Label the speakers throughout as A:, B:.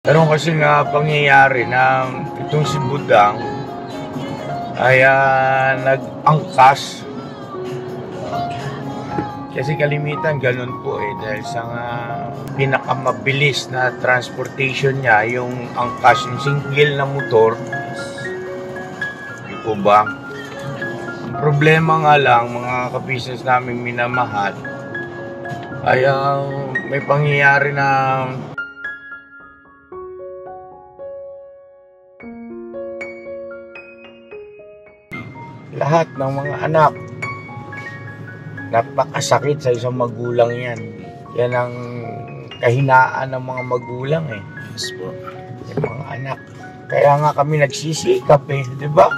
A: Meron kasi nga pangyayari na itong si Budang ay nag-angkas. Kasi kalimitan ganun po dahil sa pinakamabilis na transportation niya, yung angkas, yung single na motor. Di po ba? Ang problema nga lang, mga ka-business namin minamahal, ay may pangyayari na lahat ng mga anak, napakasakit sa isang magulang yan. Yan ang kahinaan ng mga magulang
B: Yes po.
A: yung mga anak. Kaya nga kami nagsisikap di ba?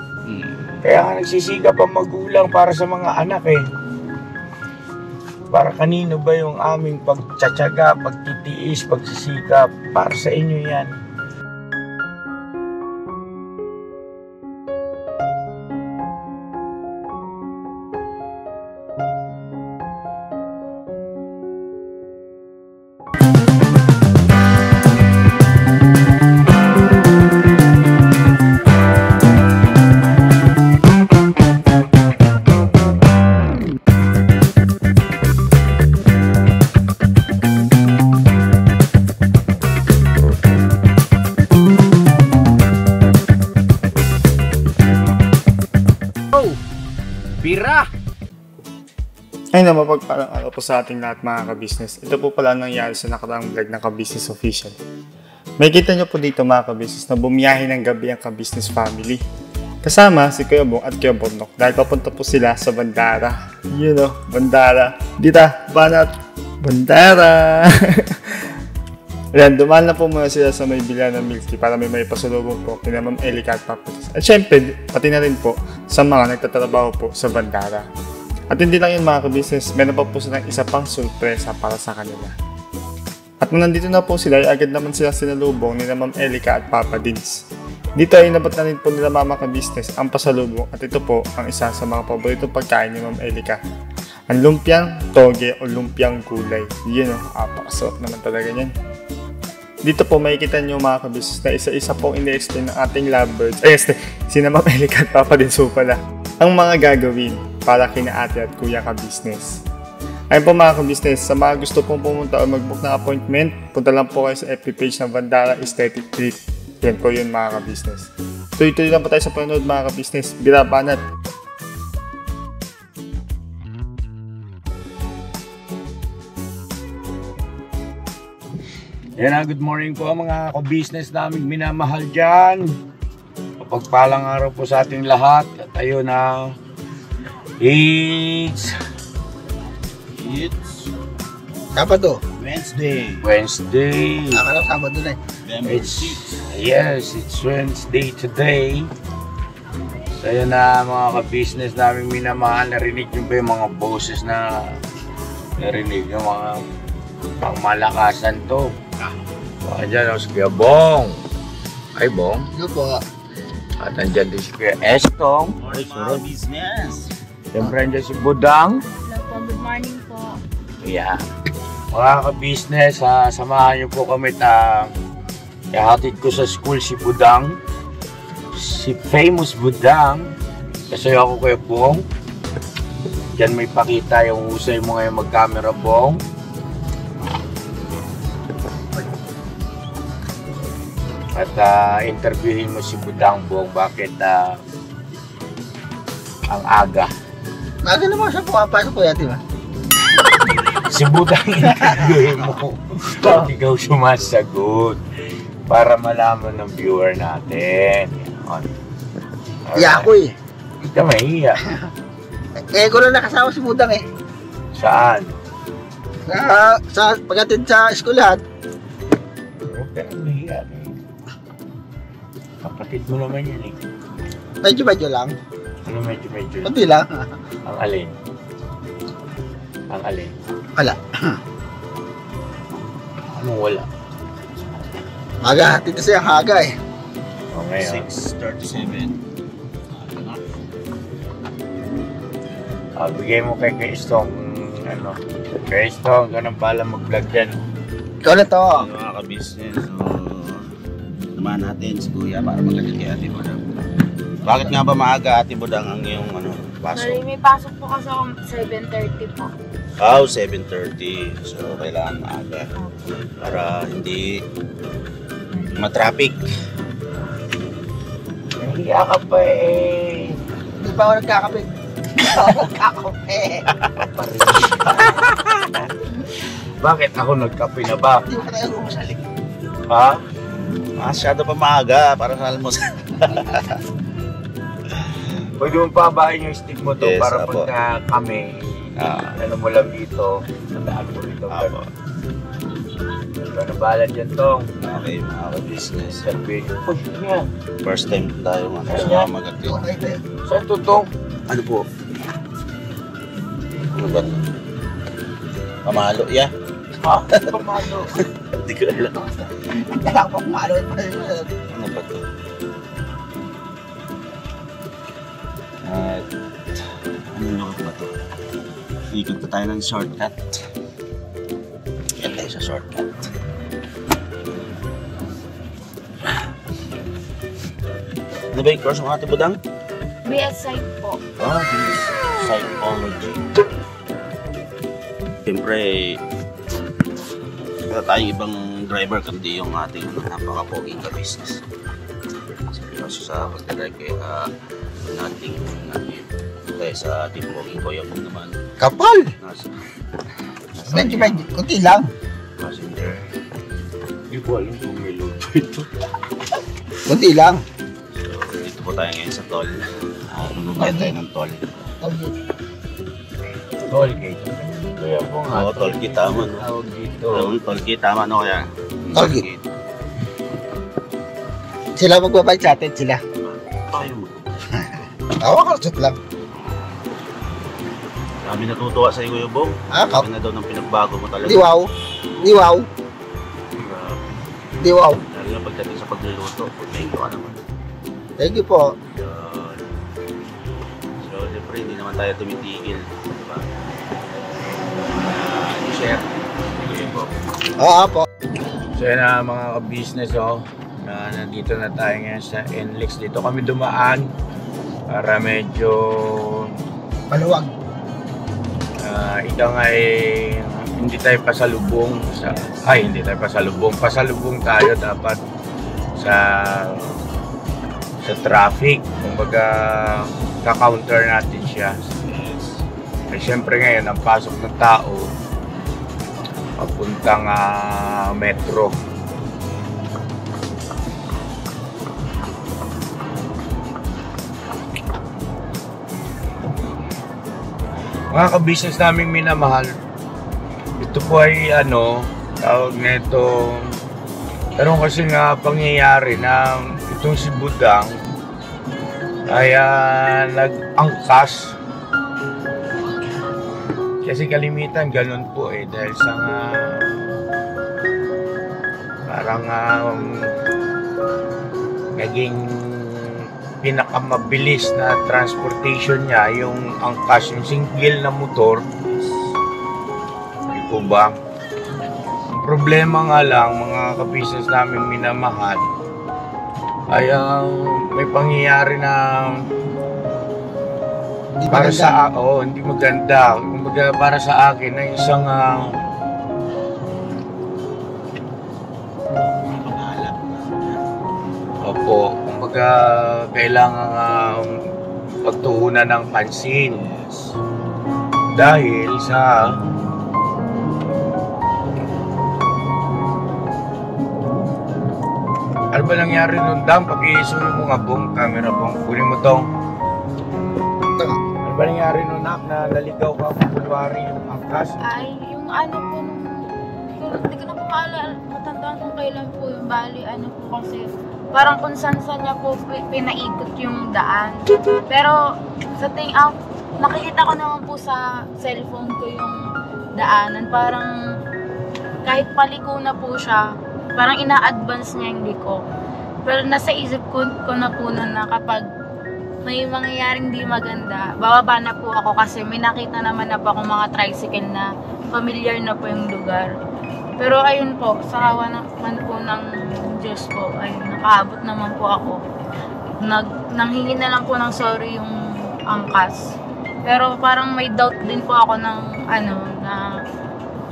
A: Kaya nga nagsisikap ang magulang para sa mga anak Para kanino ba yung aming pagtsatsaga, pagtitiis, pagsisikap? Para sa inyo yan. Bira!
C: Ay na mapagpalang araw po sa ating lahat mga ka-business. Ito po pala nangyari sa nakaraang vlog ng Ka-Business Official. May kita nyo po dito mga ka-business na bumiyahe ng gabi ang Ka-Business family. Kasama si Kuya Bong at Kuya Bornok dahil papunta po sila sa Bandara. Bandara. Dita, Banat, Bandara! Ayan, dumaan na po muna sila sa may bilihan ng milk tea para may pasalubong po kina Ma'am Elica at Papa. At syempre, pati na rin po sa mga nagtatrabaho po sa Bandara. At hindi lang yun mga ka-business, meron pa po silang isa pang surpresa para sa kanila. At nung nandito na po sila, ay agad naman sila sinalubong ni Ma'am Elica at Papa Dins. Dito ay inabot na rin po nila mga ka-business ang pasalubong at ito po ang isa sa mga paboritong pagkain ni Ma'am Elica. Ang lumpiang toge o lumpiang gulay. Yun apakasarap naman talaga yan. Dito po makikita nyo mga ka-business na isa-isa pong ini-explain ng ating lovebirds. Sina Ma'am Elica at Papa Dinso pala. Ang mga gagawin para kina ate at kuya ka-business. Ayun po mga ka-business, sa mga gusto pong pumunta o mag-book na appointment, punta lang po kayo sa FB page ng Bandara Aesthetic Trip. Yan po yun mga ka-business. Tuloy-tuloy lang po tayo sa panonood mga ka-business. Bira Banat!
A: Yan good morning po mga ka-business namin minamahal dyan. Pagpalang araw po sa ating lahat. At ayun it's
B: Sabado.
A: Wednesday.
B: Akala Sabado na
A: Yes, it's Wednesday today. So ayun na mga ka-business namin minamahal. Narinig nyo ba yung mga boses na narinig yung mga pangmalakasan to? Andyan si Kuya Bong. Ay Bong.
B: Ano po?
A: At andyan din si Kuya Estong.
B: Mga business.
A: Siyempre andyan si Budang.
D: Hello po, good morning po.
A: Yeah. Mga ka-business, samahan niyo po kami ihatid ko sa school si Budang. Si famous Budang. Kasi ako Kuya Bong. Diyan may pakita yung husay mo ngayon mag-camera Bong. At interviewin mo si Budang Bong bakit ang aga.
B: Maga naman siya pumapasok ko yati ba?
A: Si Budang interviewin mo. At ikaw sumasagot para malaman ng viewer natin.
B: Iya ako
A: Hindi ka mahiya.
B: ko lang nakasama si Budang
A: Saan?
B: Sa pagdating sa eskwelahan.
A: Huwag ka nang mahiya. Kapatid mo naman yan
B: Medyo lang.
A: Ano medyo?
B: Kunti lang.
A: Ang alin?
B: Wala.
A: Anong wala?
B: Maga, dito siya haga
A: O ngayon?
E: 6:37.
A: Bigay mo kay Estong Kay Estong, ganun pala mag-vlog yan.
B: Ikaw na to.
E: Mga ka-business, Samahan natin si Kuya para magaling kay Ate Budang. Bakit nga ba maaga, Ate Budang, ang iyong pasok?
D: May pasok po kasi ako 7:30 po.
E: 7:30. So, kailangan maaga para hindi matraffic.
A: Nahiya ka pa eh.
B: Hindi pa ako nagkakape. Hindi pa ako nagkakape.
A: Bakit ako nagkape na ba?
B: Hindi pa tayo umusalik.
A: Ha?
E: Masyado pa maaga para sa almusal.
A: Pwede mo pabahin yung stick mo to
E: Yes,
A: para
E: apo.
A: pagka kami, ano mo lang dito, nadaan mo rito.
E: Apo.
A: Ano bahala dyan tong?
E: Okay, mga business.
A: Sabi, uy, yan.
E: First time tayo nga
A: Ayan.
E: sa Magati.
A: Saan to tong?
E: Ano po? Ano ba ito? Pamalo, yeah?
A: Ha? Pamalo.
E: Hindi ko alam.
B: Kailangan pa kumalo.
E: Ano ba ito? At anong lugar ba ito? Ikot pa tayo ng shortcut. Yan tayo sa shortcut. Ano ba yung course ng Ate Budang?
D: BS site po.
E: Psychology. Siyempre, wala tayong ibang driver kundi yung ating napaka-poging ka-business. Seryoso sa pagdadrive kaya nating tayo sa ating poging kuya po naman.
B: Kapal!
E: Nasa
B: Medyo, kunti lang.
A: Passenger. Hindi ko alam kung may load po ito.
B: Kunti lang.
E: So, dito po tayo ngayon sa toll. Magbabayad tayo ng toll.
A: Toll gate. Kaya po nga.
E: Oo, toll gate, tama, no?
A: Tawag dito.
E: Yung toll gate, tama no kaya?
B: Toll gate. Sila magbabayad sa atin, sila.
E: Tayo mo.
B: Tawa ka, lang.
E: Kami natutuwa sa iyo, Kuya Bong. Kami na daw ng pinagbago mo talaga.
B: Di wow. Di wow.
E: Grabe.
B: Di wow.
E: Lalo na pagdating sa pagluluto, thank you ka naman.
B: Thank you po.
E: Yun. So, siyempre, hindi naman tayo tumitigil. Diba? I-share. Kuya Bong.
B: Oo po.
A: So yun na mga ka-business nandito na tayo ngayon sa NLEX. Dito kami dumaan para medyo
B: Maluwag.
A: ika nga hindi tayo pasalubong hindi tayo pasalubong tayo dapat sa traffic, kumbaga ka-counter natin siya. Siyempre ngayon ang pasok ng tao papuntang metro. Mga ka-business naming minamahal, ito po ay tawag nito, pero kasi nga pangyayari na itong si Budang ay nag-angkas. Kasi kalimitan ganun po dahil sa parang naging pinakamabilis na transportation niya yung angkas, yung single na motor. Hindi po ba? Ang problema nga lang, mga ka-business namin minamahal, ay may pangyayari na para sa hindi maganda. Kumbaga para sa akin na isang opo, kumbaga kailangan pagtuunan ng pansin dahil sa ano ba nangyari nun, Dam? Pag-iisunin mo nga bong camera bong, kunin mo tong ano ba nangyari nun, Nak, na naligaw ka kung kulwari yung angkas?
D: Ay, yung ano po, hindi ko na po matandaan kung kailan po yung bali, po kasi, parang kung saan niya po pinaikot yung daan. Pero, sa nakikita ko naman po sa cellphone ko yung daanan, parang kahit paliko na po siya, parang ina-advance niya yung liko. Pero nasa isip ko na po na kapag may mangyayaring di maganda, bababa na po ako kasi may nakita naman na po akong mga tricycle na familiar na po yung lugar. Pero ayun po, sa awa naman po ng Diyos po, ay nakaabot naman po ako. Nanghingi na lang po ng sorry yung angkas. Pero parang may doubt din po ako ng na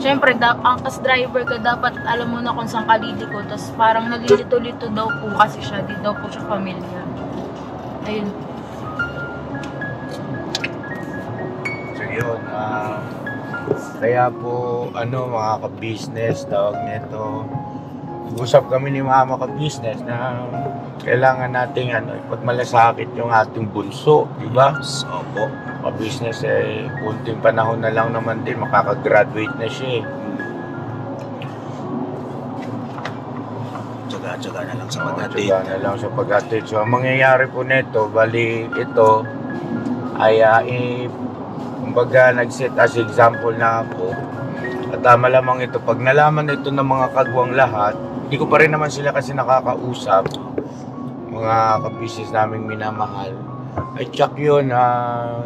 D: syempre, angkas driver ka, dapat alam mo na kung saan ka liliko. Tapos parang nalilito-lito daw po kasi siya, di daw po siya familiar. Ayun.
A: So yun, kaya po, mga ka-business, tawag nito, usap kami ni mama ka-business na kailangan nating ipagmalasakit yung ating bunso, di ba?
E: Opo.
A: Ka-business kunting panahon na lang naman din, makakagraduate na siya
E: Tsaga na lang sa pag-atid.
A: Tsaga na lang sa pag-atid. So, ang mangyayari po nito, bali ito, ay kumbaga nag-set as example na ako. At malamang ito, pag nalaman ito ng mga kagwang lahat, hindi ko pa rin naman sila kasi nakakausap, mga ka-business naming minamahal. Ay tsak yun,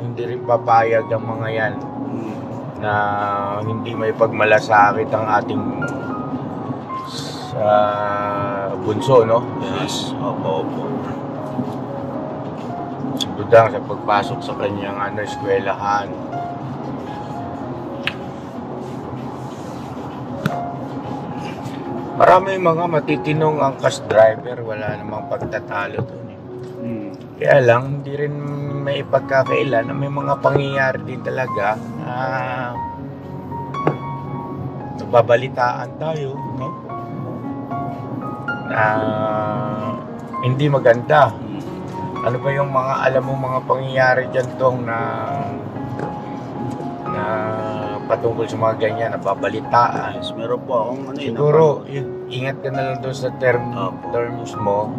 A: hindi rin papayag ang mga yan na hindi may pagmalasakit ang ating bunso, no?
E: Yes, opo.
A: Budang sa pagpasok sa kanyang eskwelahan. Marami mga matitinong angkas driver, wala namang pagtatalo doon. Kaya lang, hindi rin may pagkakailan na may mga pangyayari din talaga na nagbabalitaan tayo, no? Na hindi maganda. Ano ba yung mga alam mo mga pangyayari dyan tong na patungkol sa mga ganyan, nababalitaan?
E: Yes, meron po akong
A: siguro, ingat ka na lang doon sa terms mo,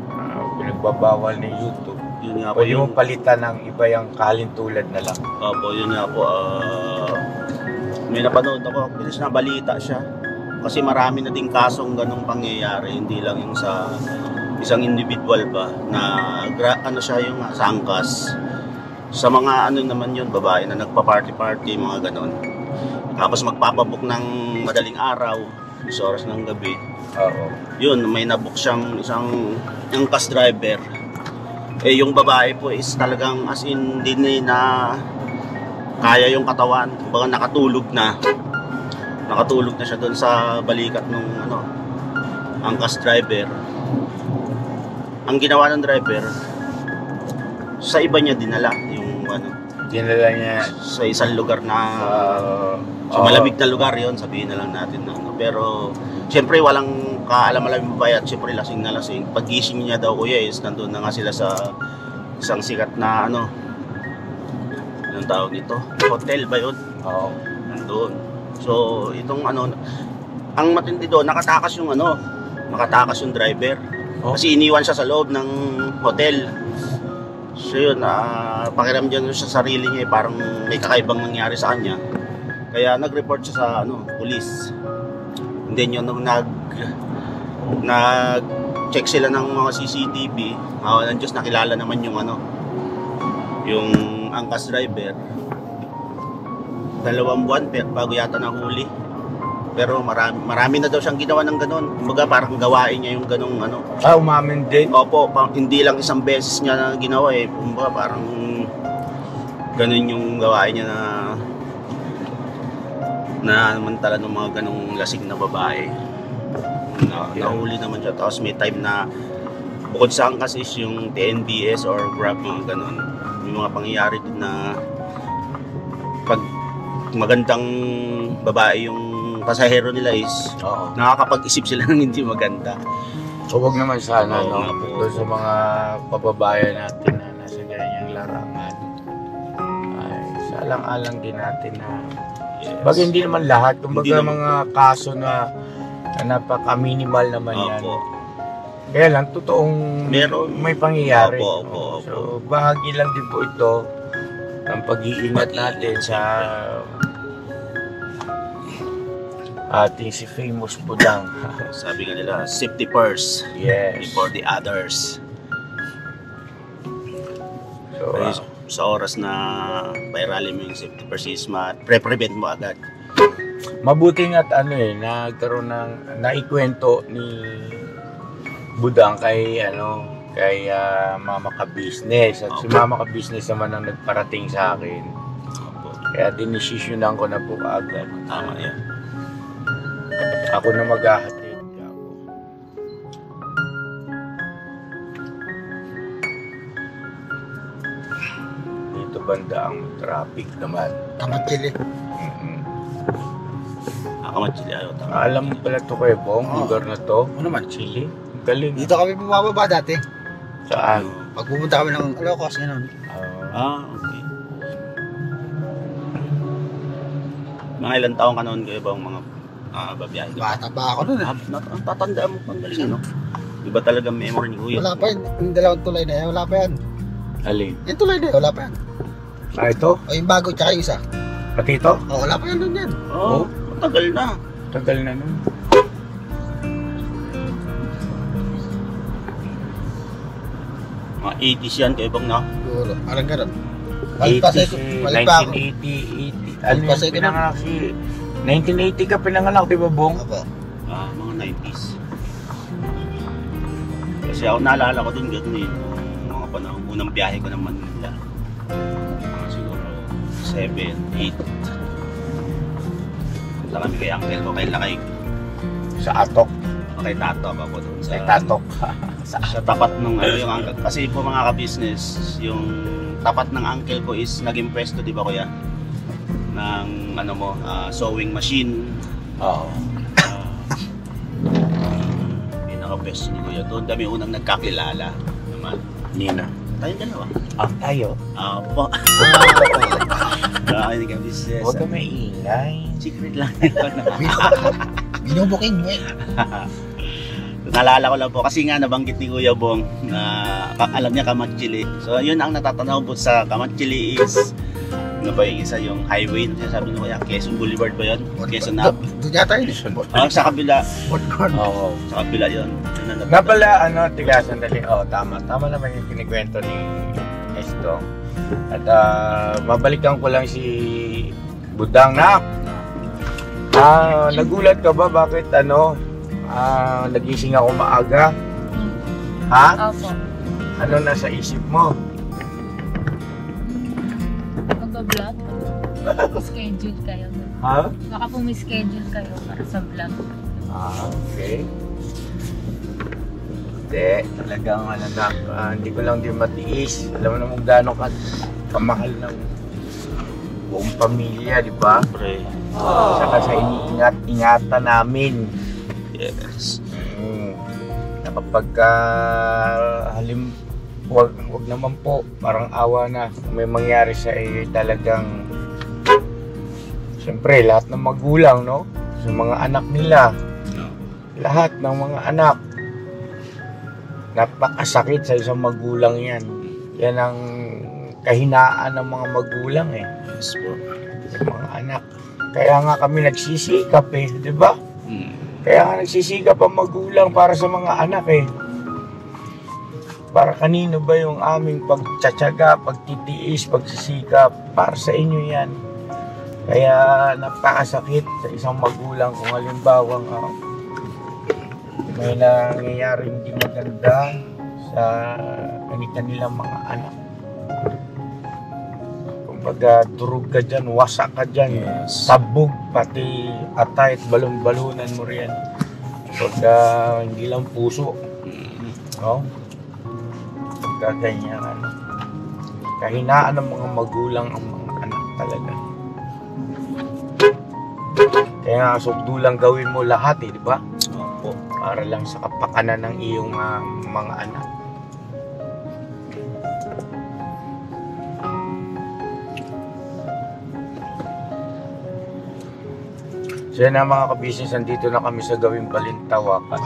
A: pinagbabawal ni YouTube.
E: Yun nga po,
A: pwede mo palitan ng iba yung kalintulad na lang.
E: Opo, yun nga po. May napanood ako, bilis na balita siya. Kasi marami na ding kasong ganong pangyayari, hindi lang yung sa isang individual ba na siya yung sangkas. Sa mga naman yun, babae na nagpa-party-party, mga ganon. Tapos magpapabook ng madaling araw, sa oras ng gabi.
A: Oo.
E: Yun, may nabook siyang isang angkas driver. Yung babae po is talagang as in din na kaya yung katawan, kumbaga nakatulog na siya doon sa balikat ng angkas driver. Ang ginawa ng driver, sa iba niya dinala yung
A: dinala niya
E: sa isang lugar na sa malamig na lugar yon, sabihin na lang natin pero siyempre walang kaalam-alam yung babae at siyempre lasing na lasing. Pag-gising niya daw kuya is nandun na nga sila sa isang sikat na anong tawag nito, hotel ba yun?
A: Oo.
E: Nandun. So itong ang matindi doon, nakatakas yung driver. Kasi iniwan siya sa loob ng hotel. So yun, pakiramdam siya sa sarili niya, parang may kakaibang nangyari sa kanya. Kaya nag-report siya sa police. And then yun, nung nag-check sila ng mga CCTV, ng Diyos, nakilala naman yung yung angkas driver. 2 buwan bago yata nahuli. Pero marami na daw siyang ginawa ng ganun. Kumbaga parang gawain niya yung ganung
A: umamin din?
E: Opo, hindi lang isang beses niya na ginawa Kumbaga parang ganun yung gawain niya na namantala ng mga ganung lasing na babae. Nahuli naman siya. Tapos may time na bukod sa angkas is yung TNBS or Grab, mga ganun. May mga pangyayari din na pag magandang babae yung pasahero nila is nakakapag-isip sila ng hindi maganda.
A: So wag naman sana
E: Oo,
A: doon sa mga kababayan natin na nasa ganyang larangan, ay salang-alang din natin na bagay hindi naman lahat, kumbaga mga kaso na napaka-minimal naman yan. Kaya lang totoong may pangyayari.
E: Opo.
A: So bahagi lang din po ito ng pag-iingat natin sa ating si Famous Budang.
E: Sabi nga nila, safety first.
A: Yes.
E: Before the others. So, sa oras na pairali mo yung safety first is pre-prevent mo agad.
A: Mabuti nga't nagkaroon ng naikwento ni Budang kay Mama Ka Business. At si Mama Ka Business naman ang nagparating sa akin. Kaya dinesisyonan ko na po agad.
E: Tama yan.
A: Ako na maghahatid. Dito banda ang traffic naman.
B: Kamatili.
E: Kamatili ayaw. Tama.
A: Alam mo pala to kay Bong, lugar na to.
B: Ano naman?
A: Chile. Galing.
B: Dito kami bumababa dati.
A: Saan?
B: Pag pumunta kami ng Ilocos, gano'n.
E: Okay. Mga ilang taong ka noon kayo ba ang mga babiyahe?
B: Bata pa ako nun.
E: Tatandaan mo pang galing, ano? Iba talaga memory ni Kuya.
B: Wala pa yun. Yung dalawang tulay na yan, wala pa yan.
A: Alin?
B: Yung tulay na yan, wala pa yan.
A: Ito?
B: O yung bago, tsaka yung isa.
A: Pati ito?
B: O, wala pa yan doon yan.
E: Oo, matagal na.
A: Tagal na nun.
E: Mga 80s yan kayo bang na?
B: Siguro, parang gano'n. Balik pa
A: 1980. Ano
B: Balik pa
A: yung
B: sa
A: pinanganak si... 1980 ka pinanganak, di ba, Bong?
B: Opo.
E: Mga 90s. Kasi ako naalala ko din gano'n eh. Mga panahon, unang biyahe ko ng Manila. Siguro 7, 8. Punta kami kay uncle ko, kay Lakay.
A: Sa Atok.
E: Kay Tato ako doon.
A: Sa Tatok.
E: Sa tapat ng yung uncle. Kasi po mga ka-business, yung tapat ng uncle ko is naging pwesto, di ba kuya? Ng sewing machine.
A: Oo.
E: Pinaka-pwesto ni kuya doon. Dami unang nagkakilala naman.
A: Nina.
E: Tayong dalawa.
A: Tayo.
E: Po. Hindi ka business.
A: Huwag ka maingay.
E: Secret lang.
B: Binubuking mo eh.
E: Naalala ko lang po kasi nga nabanggit ni Kuya Bong na alam niya Kamatchili. So yun ang natatanaw po sa Kamatchili is ano ba yung isa yung highway na sinasabi ni Kuya, Quezon Boulevard ba yun? Quezon na?
B: Doon yata yun.
E: Sa kabila.
A: Oo.
E: Sa kabila yun.
A: Nga pala, tiga, sandali. Tama. Tama naman yung kinikwento ni Esto. At mabalikan ko lang si Budang na. Nagulat ka ba? Bakit nagising ako maaga? Ha?
D: Opo.
A: Ano nasa isip mo?
D: Mag-vlog? Schedule kayo.
A: Ha?
D: Baka po may schedule kayo para sa vlog.
A: Okay. Hindi, talagang hindi ko lang din matiis. Alam mo naman gaano kamahal ng buong pamilya, di ba?
E: Pre.
A: Saka sa iniingat-ingatan namin.
E: Yes.
A: Na kapag wag naman po, parang awa na may mangyari sa iyo talagang siyempre lahat ng magulang, no? Sa mga anak nila, lahat ng mga anak, napakasakit sa isang magulang yan. Yan ang kahinaan ng mga magulang eh.
E: Yes po.
A: Sa mga anak. Kaya nga kami nagsisikap eh, di ba? Kaya nga nagsisikap ang magulang para sa mga anak eh. Para kanino ba yung aming pagtsatsaga, pagtitiis, pagsisikap? Para sa inyo yan. Kaya napakasakit sa isang magulang kung halimbawa may nangyayari hindi maganda sa kanilang mga anak. Kumbaga, durog ka dyan, wasak ka dyan, sabog, pati atay at balon-balunan mo riyan. Pagka hindi lang puso, no? Pagka ganyan, kahinaan ng mga magulang ang mga anak talaga. Kaya nga, sugdulang gawin mo lahat eh, di ba? Opo. Para lang sa kapakanan ng iyong mga anak. So yan na mga ka-business, nandito na kami sa Gawing Balintawak at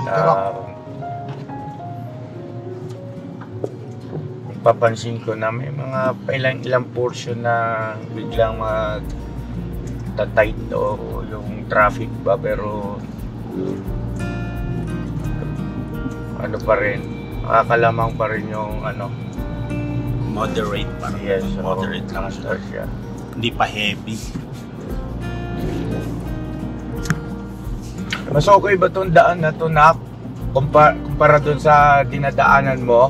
A: papansin ko na may mga ilang portion na biglang mag-tight o yung traffic ba, pero ano pa rin, makakalamang pa rin yung
E: Moderate parang.
A: yes,
E: moderate lang siya.
A: siya.
E: Hindi pa heavy.
A: Mas okay ba itong daan na to, Nak? Kumpara dun sa dinadaanan mo?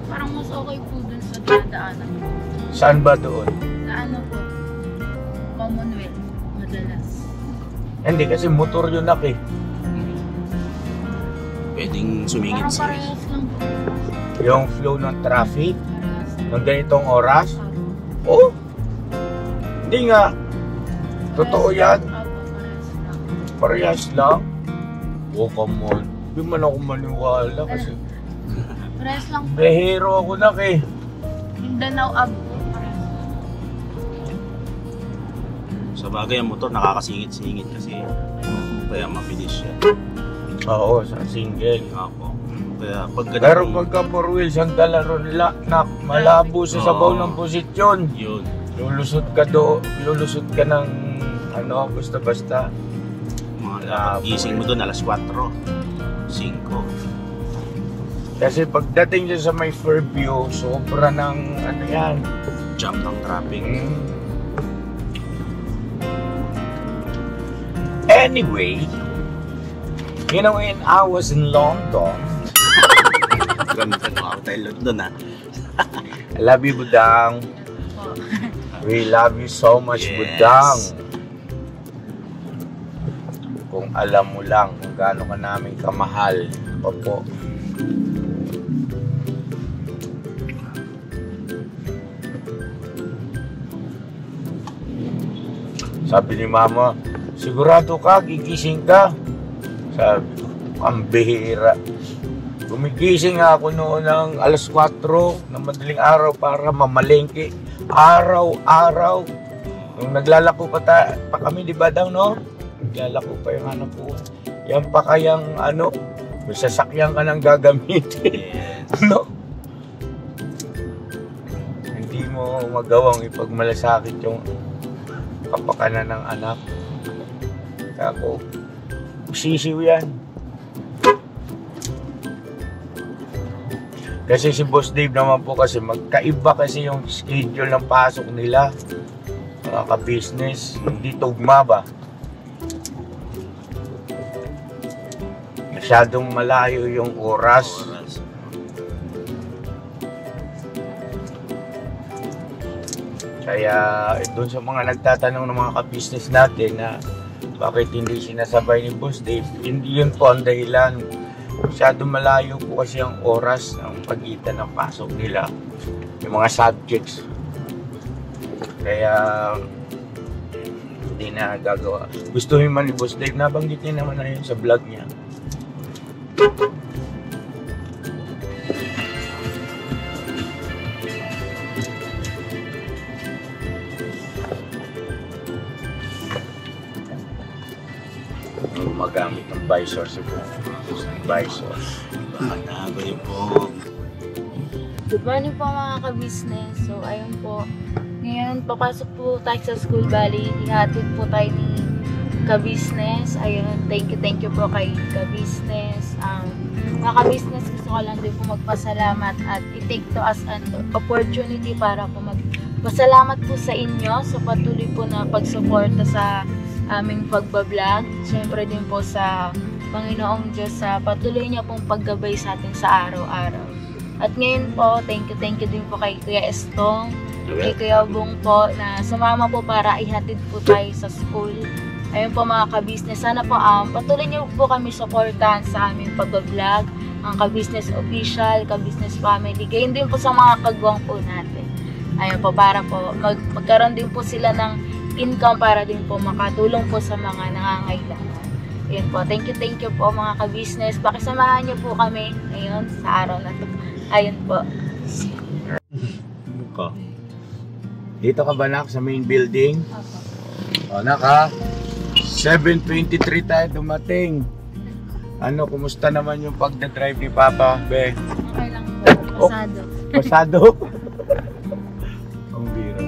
D: Parang mas okay po dun sa dinadaanan ko.
A: Saan ba doon?
D: Sa ano po? Commonwealth. Madalas.
A: Hindi, kasi motor yun, Nak eh.
E: Pwedeng
D: Parang
E: sumingit-singit.
D: parehas lang po.
A: Yung flow ng traffic,
D: Parehas.
A: ng ganitong oras.
D: Opo.
A: Oh! Hindi nga. Totoo yan.
D: Opo, parehas lang.
A: Parehas lang. Oh, come on. Hindi man ako maniwala kasi
D: Parehas lang po.
A: behero ako, Nak eh.
D: Mindanao Ave po. Parehas lang.
E: Sa bagay, ang motor nakakasingit-singit kasi kaya mabilis siya.
A: Oo, sa single.
E: Nga po. Kaya pag ganito,
A: Pero pagka 4 wheels, ang dalaro nila, Nak, malabo sa sabaw
E: Oo.
A: ng posisyon.
E: yun.
A: Lulusot ka ng ano, basta-basta.
E: Mga dapat gising mo doon alas 4, 5.
A: Kasi pagdating dyan sa may Fairview, sobra ng ano yan.
E: Jump ng traffic.
A: Anyway, you know, when I was in London,
E: Ganda ng hotel doon ha.
A: I love you, Budang.
D: Po.
A: We love you so much,
E: Yes.
A: Budang. Kung alam mo lang kung gaano ka namin kamahal, Opo. Sabi ni Mama, sigurado ka, gigising ka. Sabi ko, ang bihira. Gumigising ako noon ng alas 4 ng madaling araw para mamalengke. Araw-araw. Nung naglalako pa kami, di ba daw, no? Naglalako pa yung ano po. Yan pa kayang ano, may sasakyan ka nang gagamitin.
E: Yes.
A: No? Hindi mo magawang ipagmalasakit yung kapakanan ng anak. Ako, sisiw yan. Kasi si Boss Dave naman po kasi magkaiba kasi yung schedule ng pasok nila. Mga ka-business, hindi tugma ba? Masyadong malayo yung oras. Kaya doon sa mga nagtatanong ng mga ka-business natin na bakit hindi sinasabay ni Boss Dave, hindi yun po ang dahilan. Masyadong malayo po kasi ang oras ng pagitan ng pasok nila, yung mga subjects. Kaya hindi na gagawa. Gustuhin man ni Boss Dave, nabanggit niya naman na yun sa vlog niya. Magamit ng visor siguro. Visor.
E: Baka yun po.
D: Good morning po mga ka-business. So ayun po, ngayon papasok po tayo sa School Valley. Ihatid po tayo ni ka-business. Ayun, thank you po kay ka-business. Mga ka-business, gusto ko lang din po magpasalamat at i-take to as an opportunity para po magpasalamat po sa inyo sa patuloy po na pagsuporta sa aming pagbablog. Siyempre din po sa Panginoong Diyos sa patuloy niya pong paggabay sa atin sa araw-araw. At ngayon po, thank you din po kay Kuya Estong, kay Kuya Bong po na sumama po para ihatid po tayo sa school. Ayun po mga ka-business, sana po patuloy niyo po kami supportahan sa aming pagbablog, ang ka-business official, ka-business family, gayon din po sa mga kagwang po natin. Ayun po, para po magkaroon din po sila ng income para din po makatulong po sa mga nangangailangan. Ayun po, thank you po mga ka-business. Pakisamahan niyo po kami ngayon sa araw na to. Ayun po.
A: Dito ka ba, Nak, sa main building?
D: Opo.
A: O, Nak, ha? 7:23 tayo dumating. Ano, kumusta naman yung pagdadrive ni Papa, Be?
D: Okay lang po. Pasado.
A: Pasado? Ang biro.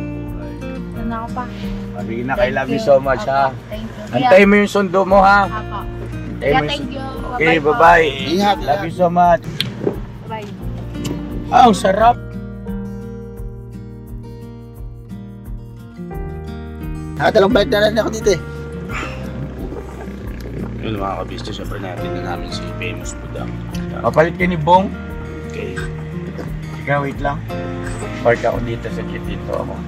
D: Ano ako pa?
A: Sabi na, I love you so much,
D: Opo.
A: ha?
D: Thank you.
A: Antay mo yung sundo mo, ha?
D: Apo.
A: Antay mo yung
D: Thank you.
A: Okay,
D: po.
A: bye-bye.
E: Ingat.
A: Love you so much.
D: Bye.
A: Ah, ang sarap.
B: Nakatalang balik na rin ako dito eh.
E: Yun mga ka-business, syempre natin na namin si Famous Food.
A: Mapalit ka ni Bong.
E: Okay.
A: Ikaw, wait lang. Park ako dito sa kit dito ako.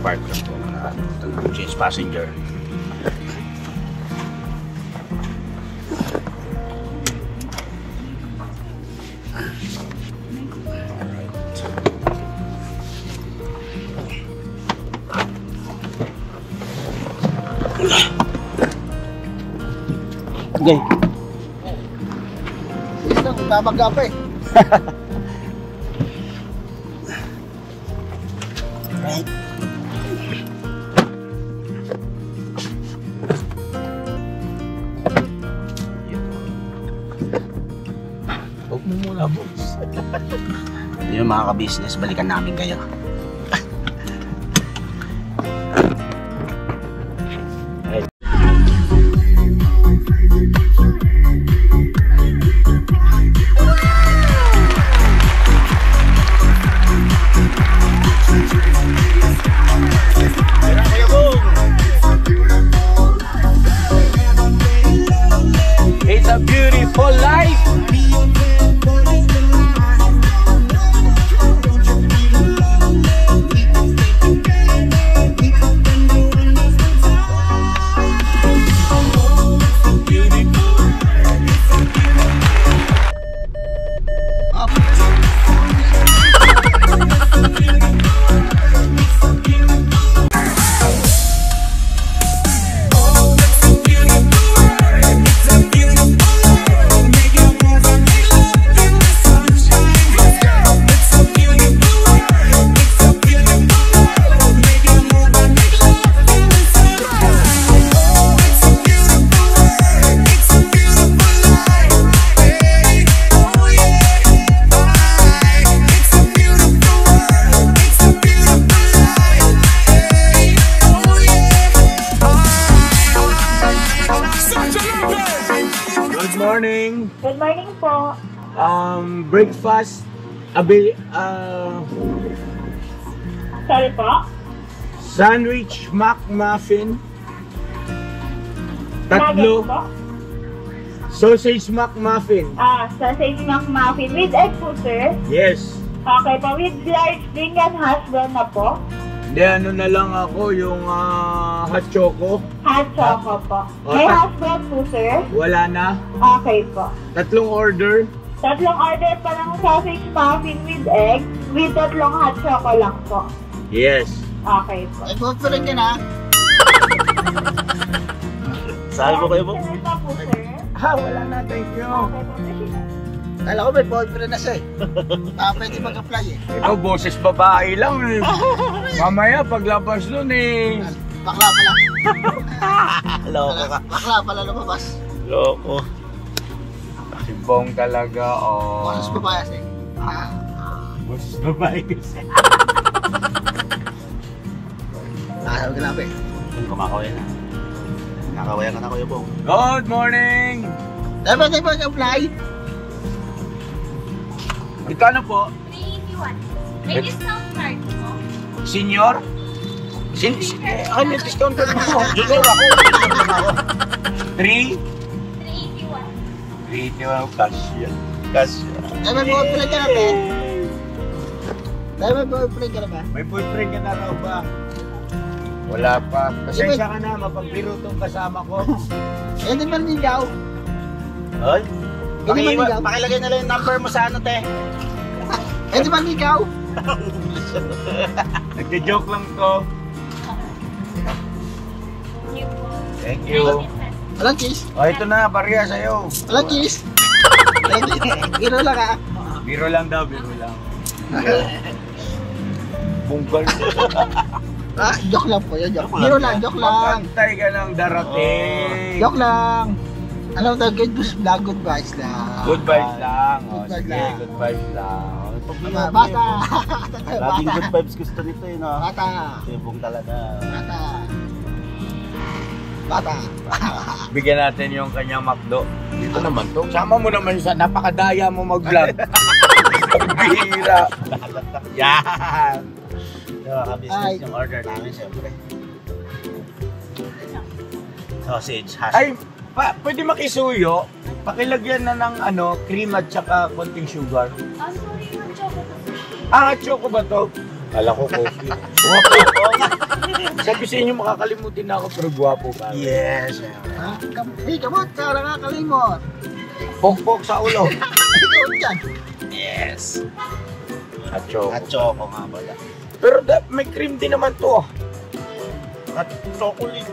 E: Park lang po na change passenger. Okay.
B: Ito, babagga pa eh.
E: Right.
A: Huwag mo muna, boss.
E: Yung mga ka-business, balikan namin kayo.
A: It's a beautiful life. Good morning.
F: Good morning po.
A: Breakfast.
F: Sorry po.
A: Sandwich, McMuffin.
F: Nuggets
A: Tatlo.
F: po.
A: Sausage McMuffin.
F: Sausage McMuffin with egg po, sir.
A: Yes.
F: Okay po, with large drink and hash brown na po.
A: Hindi, ano na lang ako, yung hot choco.
F: Hot choco po. May hash brown po, sir.
A: Wala na.
F: Okay po.
A: Tatlong order.
F: Tatlong order pa ng sausage muffin with egg, with tatlong hot choco lang po.
A: Yes.
F: Okay po.
B: Ay, boyfriend ka na.
E: Saan po kayo po?
F: Sir na po, sir.
A: Wala na, thank you.
F: Okay po, sir.
B: Kala ko may boyfriend na siya eh. Pwede mag-apply eh.
A: Ikaw, boses babae lang eh. Mamaya, paglabas nun eh.
B: Bakla pala.
E: Loko ka.
B: Bakla pala lumabas.
E: Loko.
A: Si Bong talaga, oh.
B: Boses babayas eh.
A: Boses babae kasi.
B: Huwag ka na ba eh.
E: Kumakawin na. Nakawaya ka na kayo po.
A: Good morning!
B: Dapat mag-apply.
A: Ikano po?
D: 381. May discount card po.
A: Senior? Ay, may discount ka naman po. Junior ako. 3?
D: 381.
A: 381 cash yan. Cash yan.
B: Dapat boyfriend ka na ba? Dapat boyfriend ka na ba?
A: May boyfriend ka na raw ba? Wala pa. Pasensya ka na, mapagbiro tong kasama ko.
B: Eh, di ba ligaw?
E: Hoy.
B: Hindi man ligaw.
E: Pakilagay na lang yung number mo sa ano, te.
B: Eh, di ba ligaw?
A: Nagja-joke lang to. Thank you.
B: Walang cheese.
A: Oh, ito na, barya sa'yo.
B: Walang cheese. Gino lang ah.
A: Biro lang daw, biro lang. Bunggal.
B: Joke lang po yun. Gino lang, joke lang.
A: Magantay ka ng darating.
B: Joke lang. Alam mo, good vibes lang.
A: Good vibes lang. Oh,
B: Good vibes
A: sige,
B: lang.
A: good vibes lang.
B: Bata.
E: Laging good vibes gusto nito eh, no?
B: Bata.
E: Tibong talaga.
B: Bata. Bata.
A: Bigyan natin yung kanyang McDo. Dito naman to. Sama mo naman sa napakadaya mo mag-vlog. Bihira. Yan.
E: Diba, ka-business
B: Ay.
E: yung order namin, syempre. Sausage, hash.
A: Ay, pwede makisuyo. Pakilagyan na ng cream at saka konting sugar.
D: Sorry, yung chocolate.
A: Choco ba to? Kala ko coffee. Sabi sa inyo makakalimutin na ako pero gwapo ka.
E: Yes.
B: Hey, kamot, para nakakalimot.
A: Pokpok sa ulo.
B: Ikaw dyan.
E: Yes.
A: At choco.
E: At choco nga pala.
A: Pero may cream din naman to.
E: At chocolate.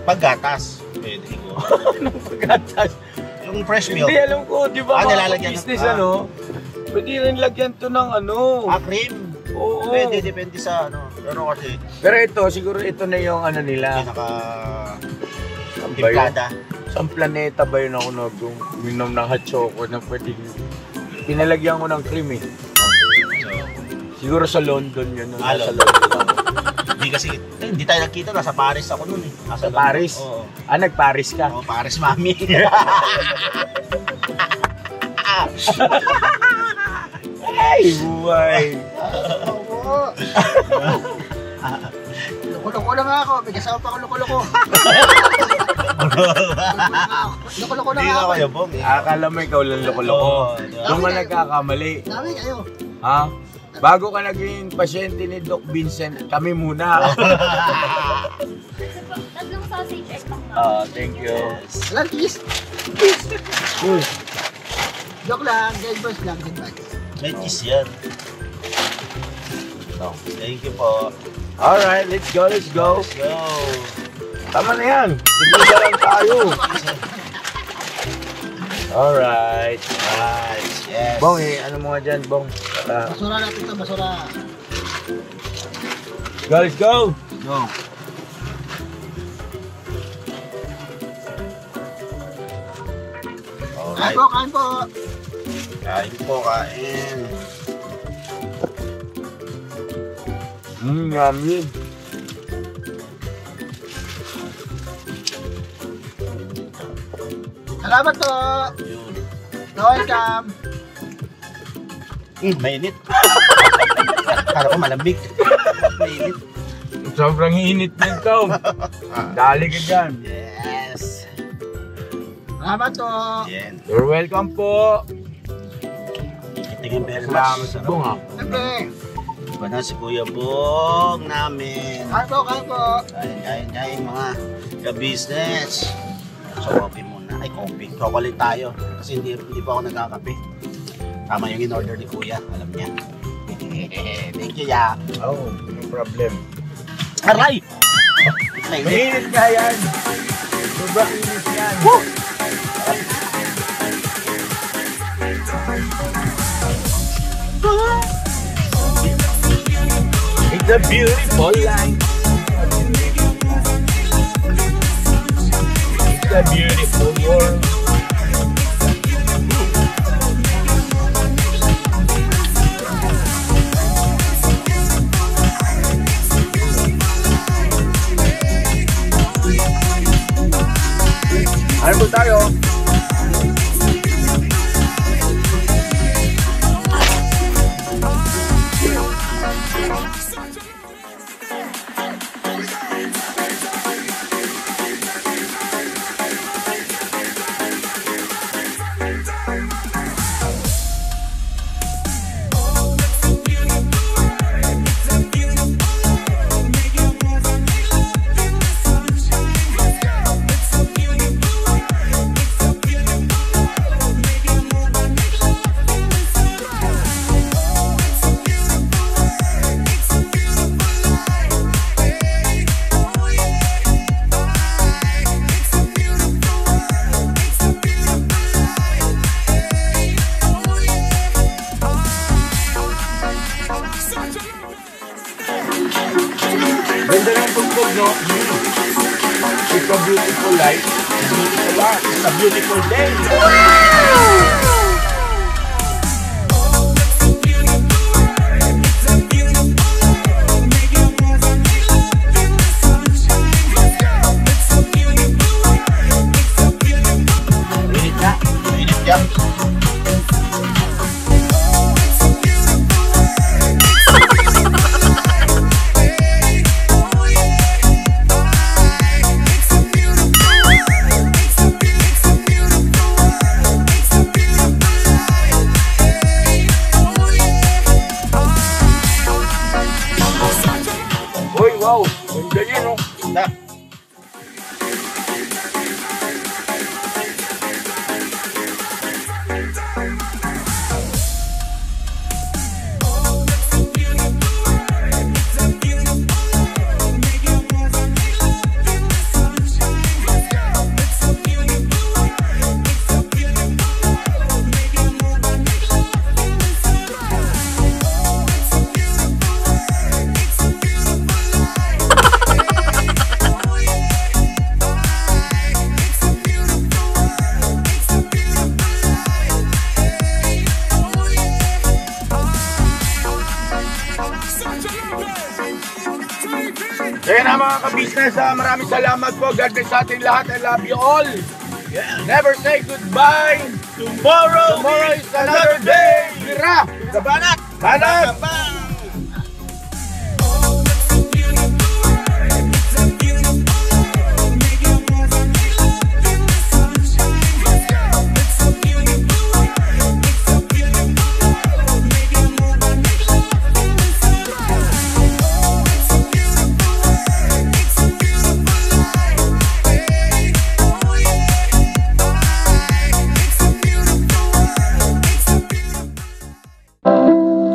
E: Paggatas. Pwede ko.
A: Anong pagkatas?
E: Yung fresh milk.
A: Hindi, alam ko, di ba
E: nilalagyan
A: business
E: ng-
A: pwede rin lagyan to ng
E: Cream.
A: Oo.
E: Pwede, depende sa Pero kasi,
A: Pero ito, siguro ito na yung nila.
E: pinaka...
A: Saan ba yun?
E: Timplada.
A: Saan planeta ba yun ako nag-minom ng hot choco na pwede pinalagyan ko ng cream eh. Siguro sa London yun. Nung nasa
E: London.
A: London ako.
E: Hindi kasi, hindi tayo nagkita. Nasa Paris ako nun eh.
A: Sa Paris?
E: Oo.
A: Nag-Paris ka?
E: Oo, Paris, mami.
A: Ay, buhay!
B: Oo. Loko-loko lang ako. May kasama pa ako loko-loko. Loko-loko lang
E: Hindi
B: ako.
E: na kayo, Bong.
A: Akala mo ikaw lang loko-loko.
E: Oo.
A: Doon ka nagkakamali.
B: Dami kayo.
A: Ha? Bago ka naging pasyente ni Doc Vincent, kami muna.
D: Tatlong sausage egg lang.
A: Thank you.
B: Walang cheese.
A: Uy,
B: Joke lang. Guys, boys lang. Good vibes.
E: May cheese yan. Thank you po.
A: alright, let's go.
E: Let's go.
A: Tama na yan. Tigisa lang tayo. Alright.
E: Right. Yes.
A: Bong, ano mo nga dyan, Bong?
B: Basura natin ito. Basura.
A: Let's go.
E: Go.
B: Kain
E: Alright.
B: po, kain po.
E: Kain po, kain.
A: Yummy.
B: Salamat po.
E: Yun.
B: Welcome.
E: Mainit. Para ko malamig. Mainit.
A: Sobrang init na ikaw. Dali ka dyan.
E: Yes.
B: Salamat po.
E: Yan.
A: You're welcome po.
E: Tingin very
A: Salamat
E: much.
A: sa Bong ha.
B: Siyempre.
E: Iba na si Kuya Bong namin.
B: Kain po, kain po.
E: Kain mga ka-business. So, coffee muna. Ay, coffee. Chocolate tayo. Kasi hindi pa ako nagkakape. Tama yung in-order ni Kuya. Alam niya. Thank you, ya.
A: Oh, no problem.
E: Aray! Mainit.
A: Mainit nga yan. Sobrang init yan. It's a beautiful life. It's a beautiful world. Ano po tayo? Ganda ng tugtog, no? It's a beautiful life. It's a beautiful life. It's a beautiful day.
E: Mainit na. Mainit yan.
A: So yan na mga ka-business, maraming salamat po. God bless sa ating lahat. I love you all. Never say goodbye. Tomorrow is another day. Tira!
E: Kabanat!
A: Banat!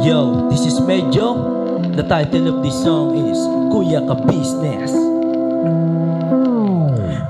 G: Yo, this is Medyo. The title of this song is Kuya Ka Business.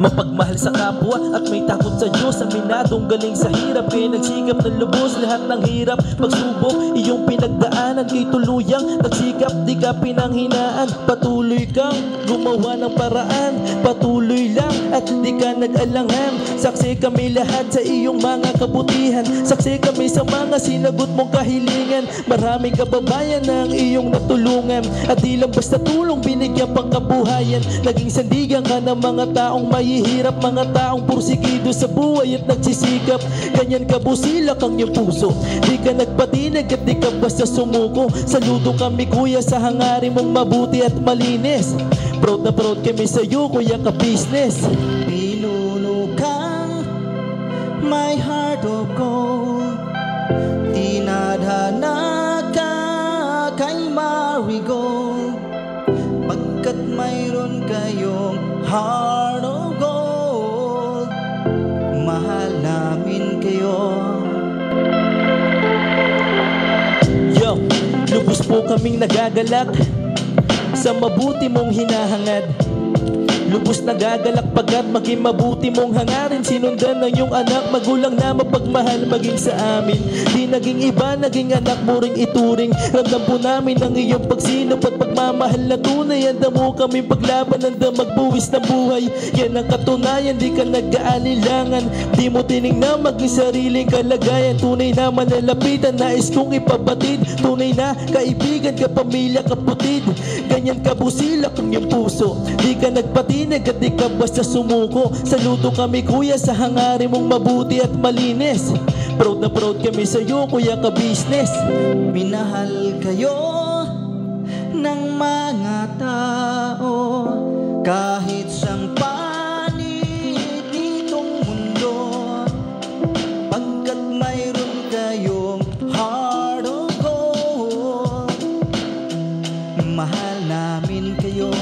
G: Mapagmahal sa kapwa at may takot sa Diyos. Aminadong galing sa hirap, kaya nagsikap ng lubos. Lahat ng hirap, pagsubok, iyong pinagdaanan. Kay tuluyang nagsikap, di ka pinanghinaan. Patuloy kang gumawa ng paraan. Patuloy lang at di ka nag-alangan. Saksi kami lahat sa iyong mga kabutihan. Saksi kami sa mga sinagot mong kahilingan. Maraming kababayan na ang iyong natulungan. At di lang basta tulong, binigyan pang kabuhayan. Naging sandigan ka ng mga taong mahihirap, mga taong pursigido sa buhay at nagsisikap. Ganyan ka busilak ang iyong puso. Di ka nagpatinag at di ka basta sumuko. Saludo kami kuya sa hangarin mong mabuti at malinis. Proud na proud kami sa iyo Kuya Ka Business. Pinunukang my heart of gold, tinadhana ka kay Marigold. Pagkat mayroon kayong heart of gold, mahal namin kayo. Yo, lubos po kaming nagagalak sa mabuti mong hinahangad. Lubos nagagalak pagkat maging mabuti mong hangarin. Sinundan ng iyong anak, magulang na mapagmahal maging sa amin. Di naging iba, naging anak mo ring ituring. Ramdam po namin ang iyong pagsinop at pagmamahal na tunay. Handa mo kami paglaban, handa magbuwis ng buhay. Yan ang katunayan, di ka nag-aalilangan. Di mo tinignan maging sariling kalagayan. Tunay na manalapitan, nais kong ipabatid. Tunay na kaibigan, kapamilya, kaputid. Ganyan ka busilak ang iyong puso. Di ka nagpatinag at di ka basta sumuko. Saludo kami kuya sa hangarin mong mabuti at malinis. Proud na proud kami sa iyo Kuya Ka Business. Minahal kayo ng mga tao kahit sang panig nitong mundo. Pagkat mayroon kayong heart of gold, mahal namin kayo.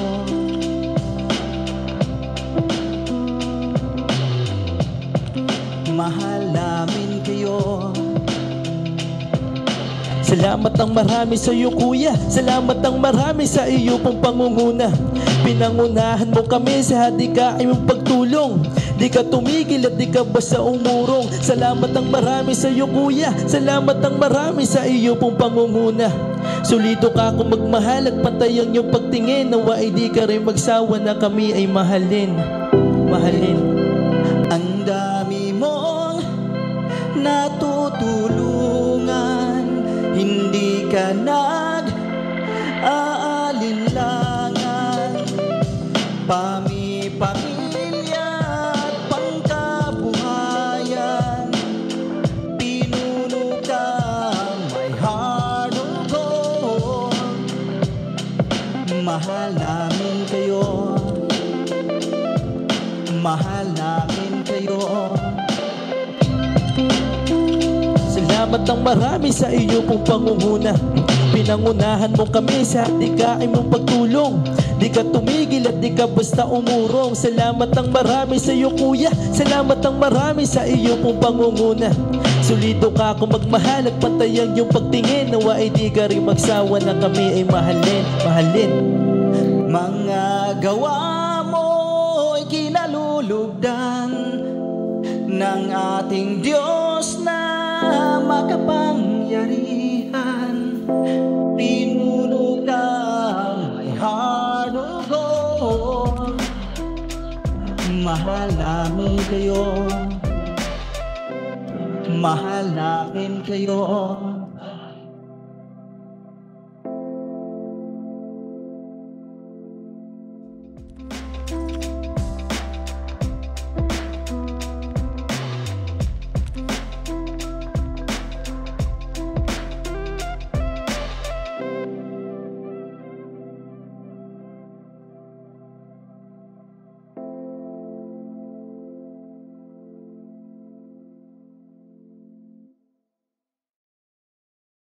G: Mahal namin kayo. Salamat ang marami sa iyo kuya. Salamat ang marami sa iyo pong pangunguna. Pinangunahan mo kami sa hadikain mong pagtulong. Di ka tumigil at di ka basta umurong. Salamat ang marami sa iyo kuya. Salamat ang marami sa iyo pong pangunguna. Sulido ka kung magmahal at pantay ang iyong pagtingin. Nawa ay di ka rin magsawa na kami ay mahalin. Mahalin. Ang dami mong natutulungan, hindi ka nag-aalinlangan. Pamilya at pangkabuhayan, pinuno ka may heart of gold. Mahal namin kayo. Mahal namin kayo. Salamat ang marami sa iyo pong pangunguna. Pinangunahan mo kami sa hadikain mong pagtulong. Di ka tumigil at di ka basta umurong. Salamat ang marami sa iyo kuya. Salamat ang marami sa iyo pong pangunguna. Sulido ka kung magmahal at pantay ang iyong pagtingin. Nawa ay di ka rin magsawa na kami ay mahalin. Mahalin. Mga gawa mo'y kinalulugdan ng ating Diyos na makapangyarihan. Pinuno ka may heart of gold. Mahal namin kayo. Mahal namin kayo.